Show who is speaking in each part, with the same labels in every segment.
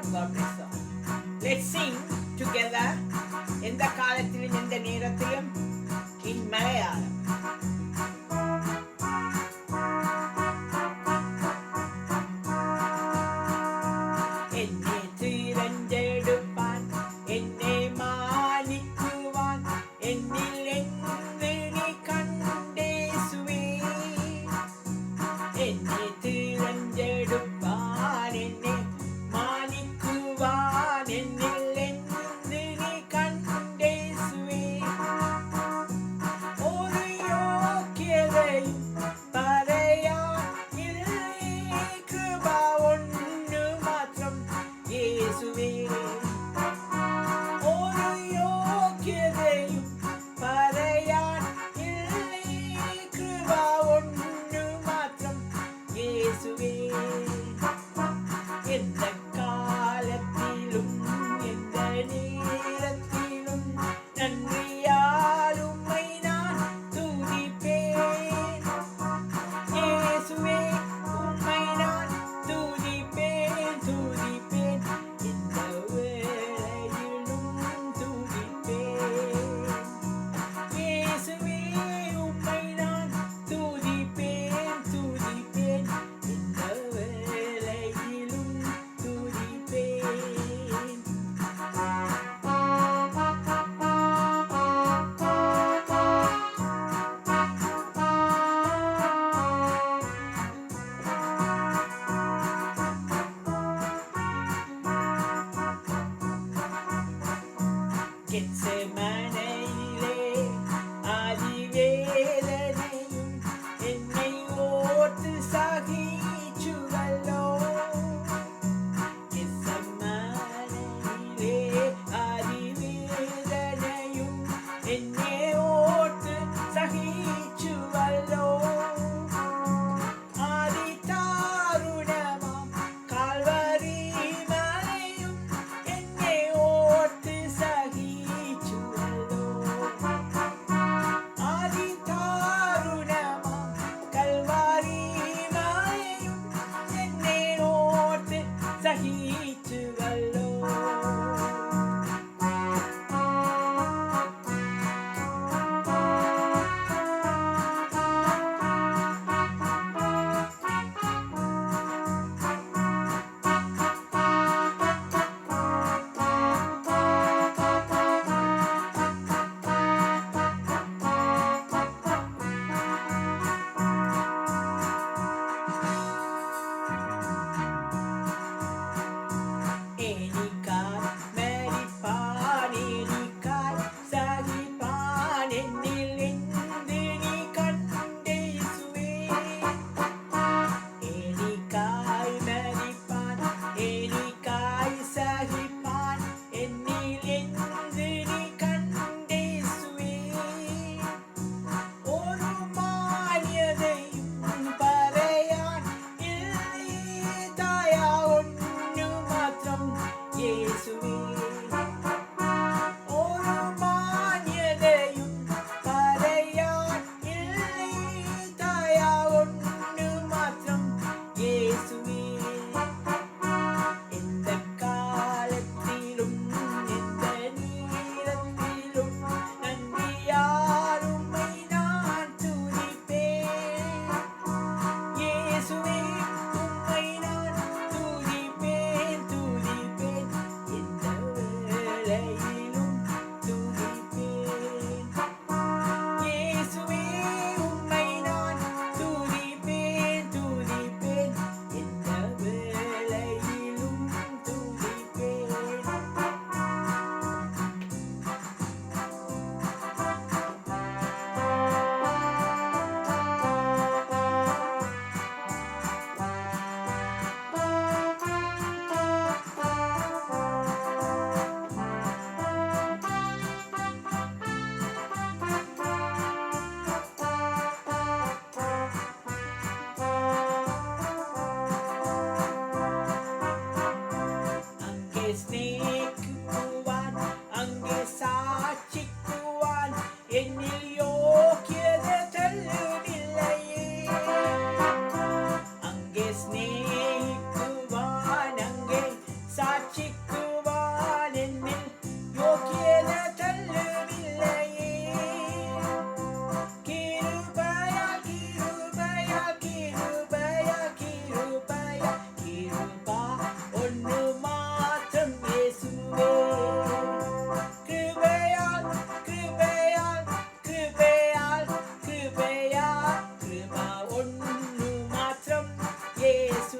Speaker 1: God. God bless all. Let's sing together. எந்த காலத்திலும் எந்த நேரத்திலும் in மலையாளம். என்னை திரஞ்செடுப்பான், என்னை மானிக்குவான், என்னில் என்று நீ கண்டேசுவே. என்னை திரஞ்செடுப்பான், என்னை மானிக்குவான், என்னில் என்று நீ கண்டேசுவே. ஒரு யோசனை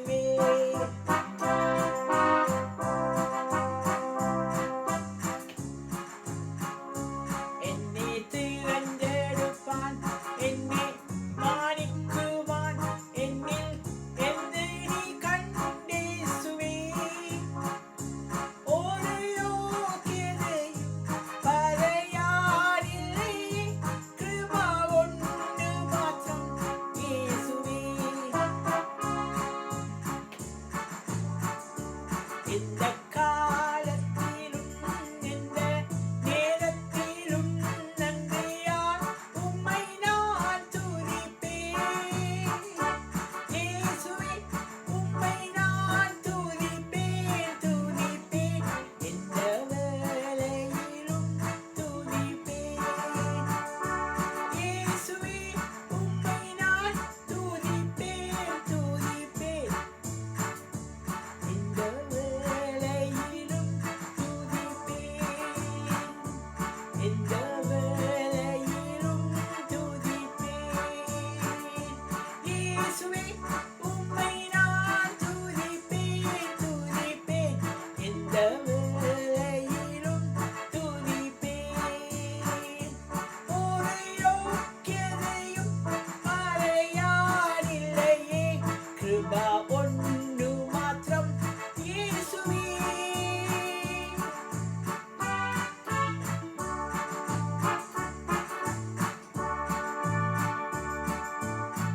Speaker 1: இயேசுவே. என்னை திறந்தெடுப்பான், என்னை மானிக்குவான், என்னில் என்னை நீ கண்டேசுவே. ஒரு யோக்கியதையும் பறையாரில்லை, கிருபா ஒன்று மாத்திரம் இயேசுவே. இந்த காலத்திலும் இந்த நேரத்திலும் நன்றியால் உம்மை நான் துதிப்பேன். இயேசுவே, உம்மை நான் துதிப்பேன், துதிப்பேன். எந்த வேளையிலும் துதிப்பேன். இயேசுவே, உம்மை நான் துதிப்பேன், துதிப்பேன். எந்த வேளையிலும் துதிப்பேன். எந்த வேளையிலும் துதிப்பேன். இயேசுவே, உம்மை நான் துதிப்பேன், துதிப்பேன். எந்த வேளையிலும் துதிப்பேன். ஒரு யோக்கியதையும் மறையானில்லையே, கிருபா ஒன்று மாத்திரம் இயேசுவே.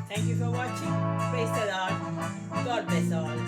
Speaker 1: Thank you for watching. Praise the Lord. God bless all.